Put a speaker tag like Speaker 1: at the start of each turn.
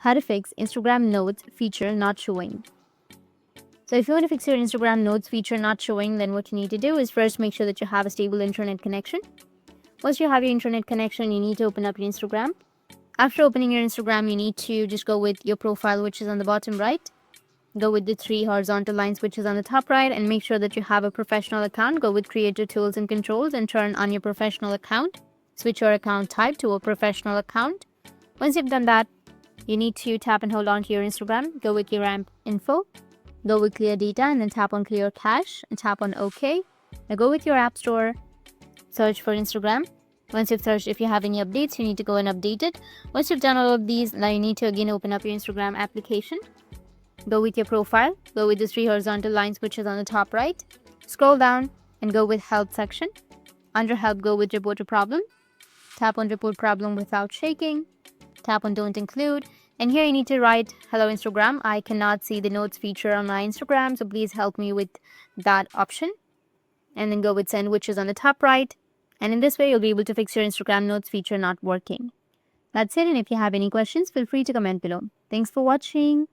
Speaker 1: how to fix Instagram Notes feature not showing. So if you want to fix your Instagram Notes feature not showing, then what you need to do is first make sure that you have a stable internet connection. Once you have your internet connection, you need to open up your Instagram. After opening your Instagram, you need to just go with your profile, which is on the bottom right. Go with the 3 horizontal lines, which is on the top right, and make sure that you have a professional account. Go with Creator Tools and Controls and turn on your professional account. Switch your account type to a professional account. Once you've done that, you need to tap and hold on to your Instagram. Go with your AMP info. Go with Clear Data and then tap on Clear Cache and tap on OK. Now go with your App Store. Search for Instagram. Once you've searched, if you have any updates, you need to go and update it. Once you've done all of these, now you need to again open up your Instagram application. Go with your profile. Go with the 3 horizontal lines, which is on the top right. Scroll down and go with Help section. Under Help, go with Report a Problem. Tap on Report Problem without shaking. Tap on Don't Include. And here you need to write, "Hello Instagram, I cannot see the notes feature on my Instagram, so please help me with that option." And then go with Send, which is on the top right. And in this way, you'll be able to fix your Instagram Notes feature not working. That's it. And if you have any questions, feel free to comment below. Thanks for watching.